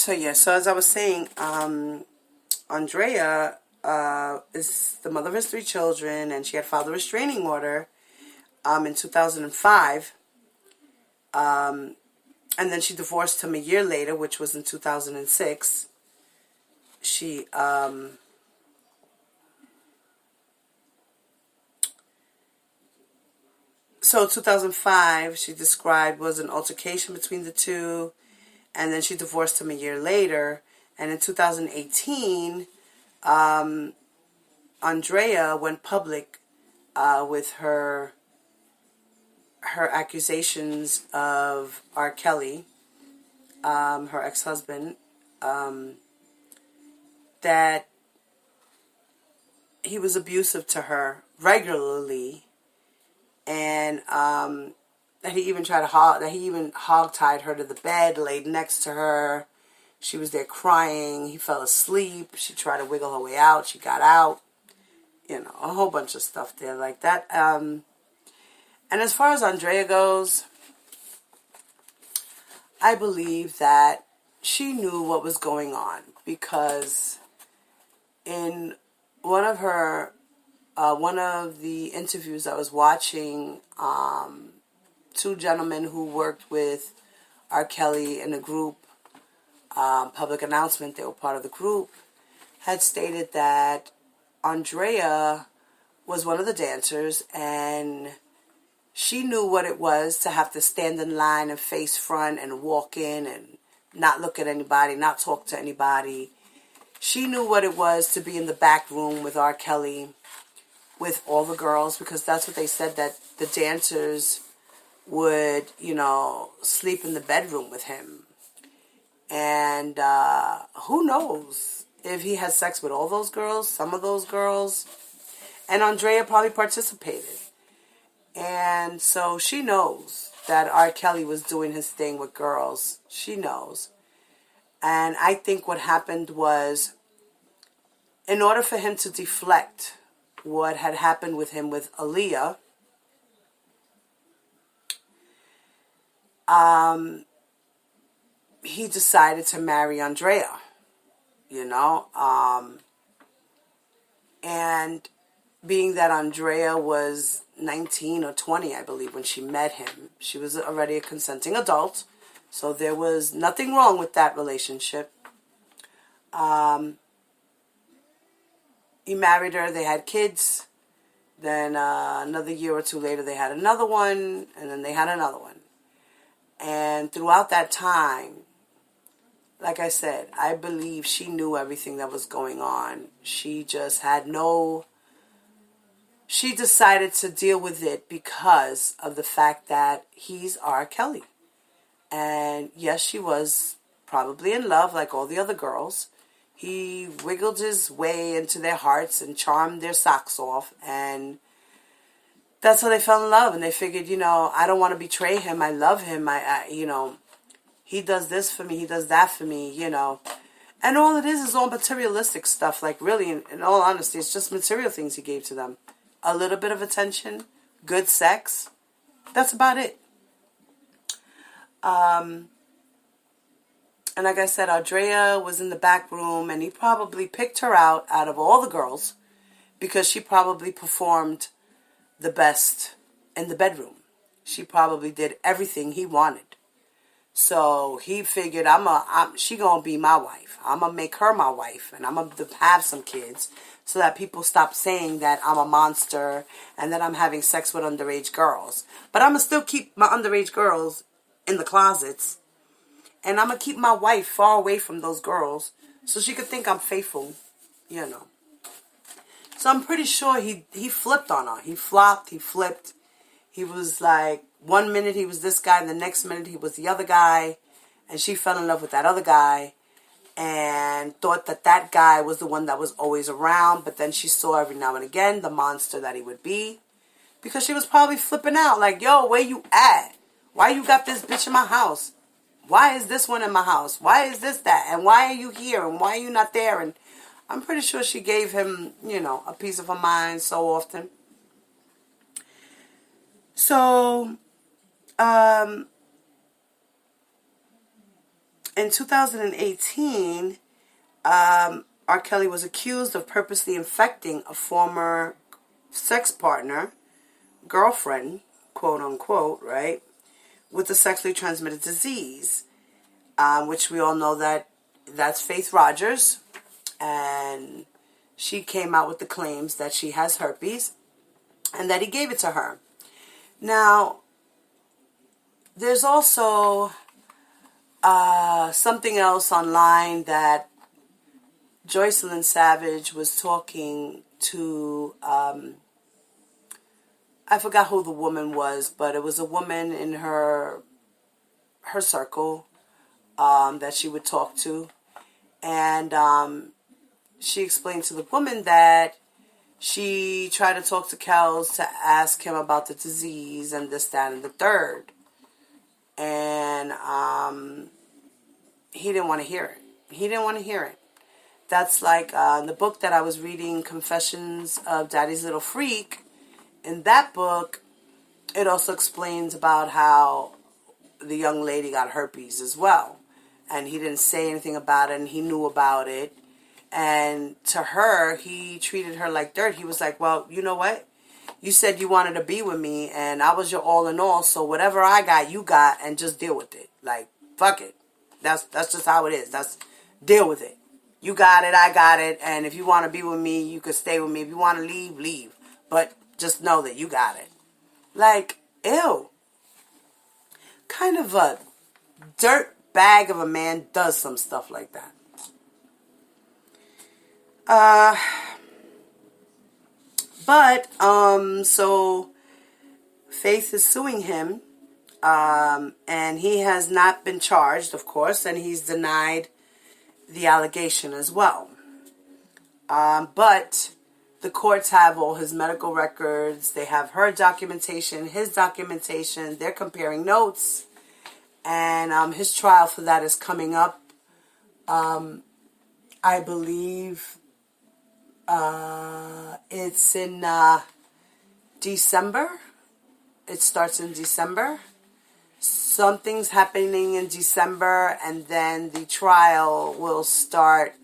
So as I was saying, Andrea is the mother of his 3 children, and she had filed a restraining order in 2005. And then she divorced him a year later, which was in 2006. She So 2005, she described, was an altercation between the two, and then she divorced him a year later. And in 2018, Andrea went public with her accusations of R. Kelly, her ex-husband, that he was abusive to her regularly, and that he even hog-tied her to the bed, laid next to her. She was there crying. He fell asleep. She tried to wiggle her way out. She got out. You know, a whole bunch of stuff there like that. And as far as Andrea goes, I believe that she knew what was going on, because in one of the interviews I was watching, 2 gentlemen who worked with R. Kelly in a group, public announcement, they were part of the group, had stated that Andrea was one of the dancers, and she knew what it was to have to stand in line and face front and walk in and not look at anybody, not talk to anybody. She knew what it was to be in the back room with R. Kelly, with all the girls, because that's what they said, that the dancers would, sleep in the bedroom with him. And who knows if he had sex with all those girls, some of those girls. And Andrea probably participated. And so she knows that R. Kelly was doing his thing with girls. She knows. And I think what happened was, in order for him to deflect what had happened with him with Aaliyah, he decided to marry Andrea, and being that Andrea was 19 or 20, I believe, when she met him, she was already a consenting adult, so there was nothing wrong with that relationship. He married her, they had kids, then another year or 2 later they had another one, and then they had another one. And throughout that time, like I said, I believe she knew everything that was going on. She just she decided to deal with it because of the fact that he's R. Kelly. And yes, she was probably in love like all the other girls. He wiggled his way into their hearts and charmed their socks off, and that's how they fell in love. And they figured, I don't want to betray him. I love him. He does this for me. He does that for me, And all it is all materialistic stuff. Like, really, in all honesty, it's just material things he gave to them. A little bit of attention, good sex. That's about it. And like I said, Andrea was in the back room, and he probably picked her out of all the girls because she probably performed the best in the bedroom. She probably did everything he wanted. So he figured, she gonna be my wife. I'm gonna make her my wife, and I'm gonna have some kids so that people stop saying that I'm a monster and that I'm having sex with underage girls. But I'm gonna still keep my underage girls in the closets, and I'm gonna keep my wife far away from those girls so she could think I'm faithful, So I'm pretty sure he flipped on her. He flopped, he flipped. He was like, one minute he was this guy, and the next minute he was the other guy. And she fell in love with that other guy and thought that guy was the one that was always around. But then she saw every now and again the monster that he would be, because she was probably flipping out like, yo, where you at? Why you got this bitch in my house? Why is this one in my house? Why is this that? And why are you here? And why are you not there? And I'm pretty sure she gave him, a piece of her mind so often. So, In 2018, R. Kelly was accused of purposely infecting a former sex partner, girlfriend, quote unquote, right, with a sexually transmitted disease, which we all know that's Faith Rogers, and she came out with the claims that she has herpes and that he gave it to her. Now, there's also something else online that Joycelyn Savage was talking to, I forgot who the woman was, but it was a woman in her circle that she would talk to. And she explained to the woman that she tried to talk to Kells to ask him about the disease and this, that, and the third. And he didn't want to hear it. He didn't want to hear it. That's like the book that I was reading, Confessions of Daddy's Little Freak. In that book, it also explains about how the young lady got herpes as well. And he didn't say anything about it, and he knew about it. And to her, he treated her like dirt. He was like, well, you know what? You said you wanted to be with me, and I was your all in all, so whatever I got, you got, and just deal with it. Like, fuck it. That's just how it is. Deal with it. You got it, I got it, and if you want to be with me, you could stay with me. If you want to leave, leave. But just know that you got it. Like, ew. Kind of a dirt bag of a man does some stuff like that. So Faith is suing him, and he has not been charged, of course, and he's denied the allegation as well. But the courts have all his medical records. They have her documentation, his documentation. They're comparing notes. And his trial for that is coming up. I believe it's in December. It starts in December. Something's happening in December, and then the trial will start.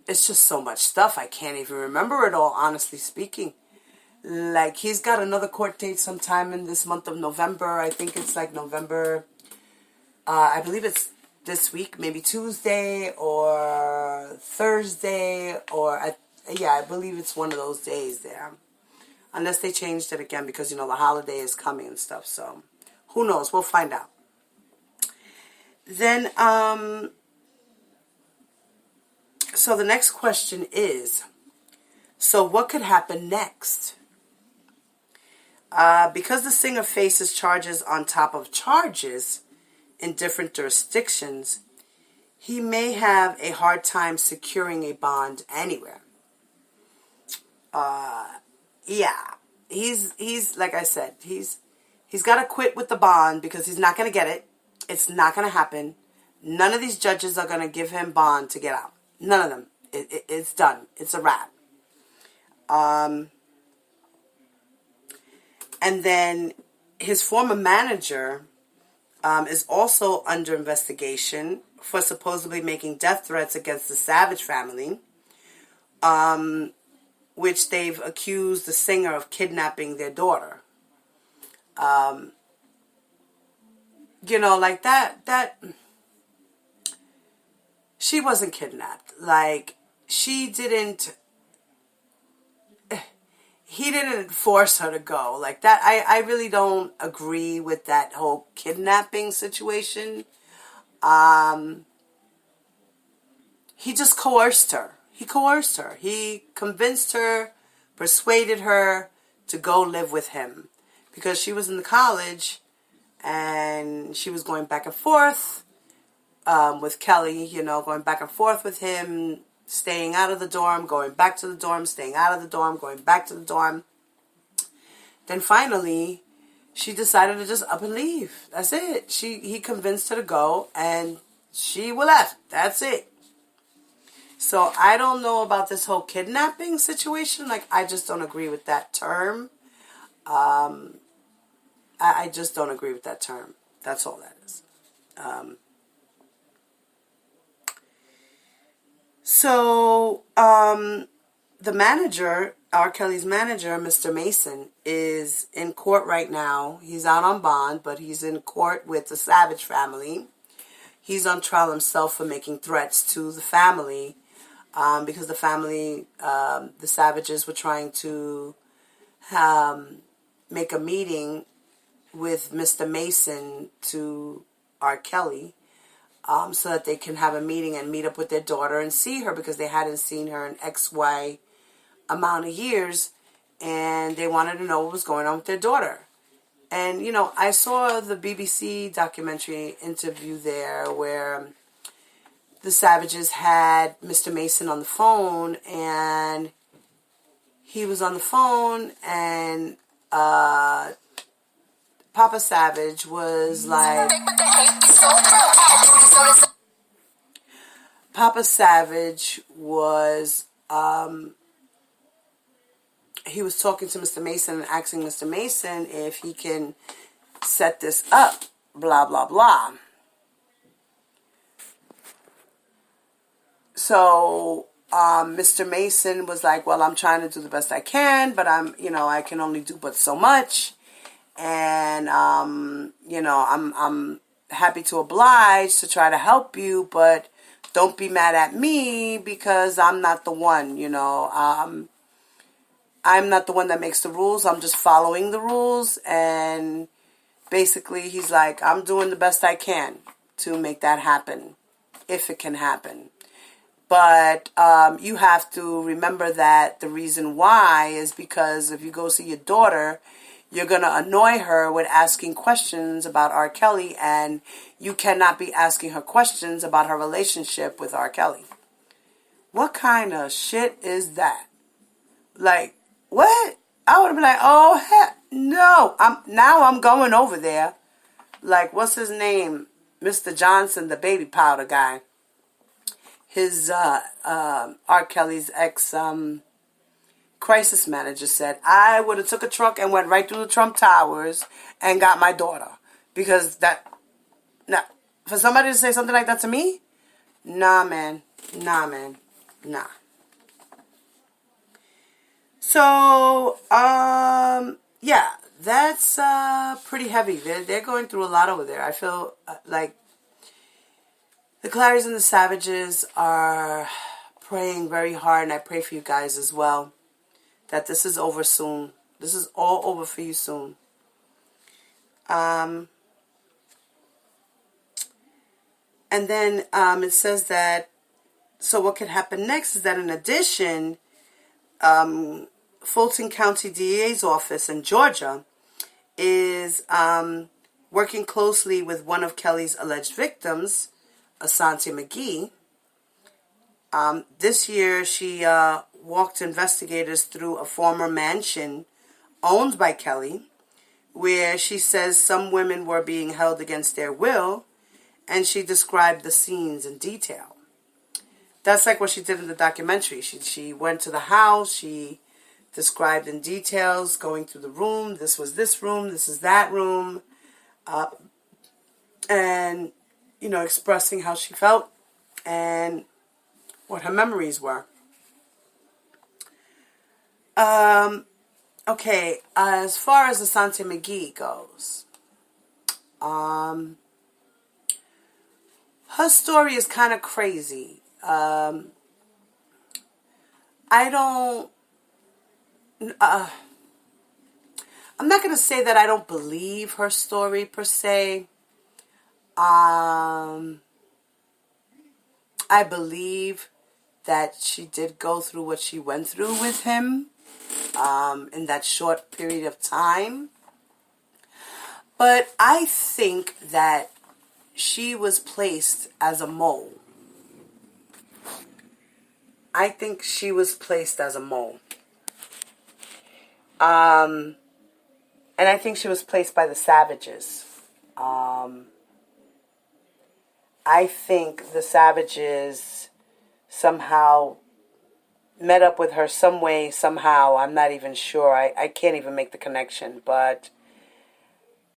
It's just so much stuff. I can't even remember it all, honestly speaking. Like, he's got another court date sometime in this month of November. I think it's like November. I believe it's this week, maybe Tuesday or Thursday, or I believe it's one of those days there. Unless they changed it again because, the holiday is coming and stuff. So, who knows? We'll find out. Then, so the next question is, so what could happen next? Because the singer faces charges on top of charges in different jurisdictions, he may have a hard time securing a bond anywhere. He's like I said, he's got to quit with the bond because he's not going to get it. It's not going to happen. None of these judges are going to give him bond to get out. None of them. It's done. It's a wrap. And then his former manager is also under investigation for supposedly making death threats against the Savage family, which they've accused the singer of kidnapping their daughter. Like that she wasn't kidnapped. Like, he didn't force her to go. Like that, I really don't agree with that whole kidnapping situation. He just coerced her. He convinced her, persuaded her to go live with him. Because she was in the college, and she was going back and forth with Kelly, going back and forth with him, staying out of the dorm, going back to the dorm, staying out of the dorm, going back to the dorm. Then finally, she decided to just up and leave. That's it. He convinced her to go, and she left. That's it. So I don't know about this whole kidnapping situation. Like, I just don't agree with that term. I just don't agree with that term. That's all that is. The manager, R. Kelly's manager, Mr. Mason, is in court right now. He's out on bond, but he's in court with the Savage family. He's on trial himself for making threats to the family because the family, the Savages, were trying to make a meeting with Mr. Mason to R. Kelly so that they can have a meeting and meet up with their daughter and see her because they hadn't seen her in XY amount of years, and they wanted to know what was going on with their daughter. And, you know, I saw the BBC documentary interview there where the Savages had Mr. Mason on the phone, and he was on the phone, and Papa Savage was like... Papa Savage was... he was talking to Mr. Mason and asking Mr. Mason if he can set this up, blah, blah, blah. So, Mr. Mason was like, well, I'm trying to do the best I can, but I can only do but so much. And, I'm happy to oblige to try to help you, but don't be mad at me because I'm not the one, I'm not the one that makes the rules. I'm just following the rules. And basically, he's like, I'm doing the best I can to make that happen, if it can happen. But you have to remember that the reason why is because if you go see your daughter, you're going to annoy her with asking questions about R. Kelly, and you cannot be asking her questions about her relationship with R. Kelly. What kind of shit is that? Like, what? I would have been like, oh, heck, no. I'm going over there. Like, what's his name? Mr. Johnson, the baby powder guy. His, R. Kelly's ex, crisis manager said, I would have took a truck and went right through the Trump Towers and got my daughter. Because for somebody to say something like that to me? Nah, man. Nah. So, yeah, that's pretty heavy. They're going through a lot over there. I feel like the Clarys and the Savages are praying very hard, and I pray for you guys as well, that this is over soon. This is all over for you soon. And then it says that, so what could happen next is that in addition, Fulton County DA's office in Georgia is working closely with one of Kelly's alleged victims, Asante McGee. This year, she walked investigators through a former mansion owned by Kelly, where she says some women were being held against their will, and she described the scenes in detail. That's like what she did in the documentary. She went to the house, she described in details, going through the room, this was this room, this is that room, and, expressing how she felt and what her memories were. Okay, as far as Asante McGee goes, her story is kind of crazy. I'm not going to say that I don't believe her story per se. I believe that she did go through what she went through with him in that short period of time. But I think that she was placed as a mole. I think she was placed as a mole. And I think she was placed by the Savages. I think the Savages somehow met up with her some way, somehow. I'm not even sure. I can't even make the connection. But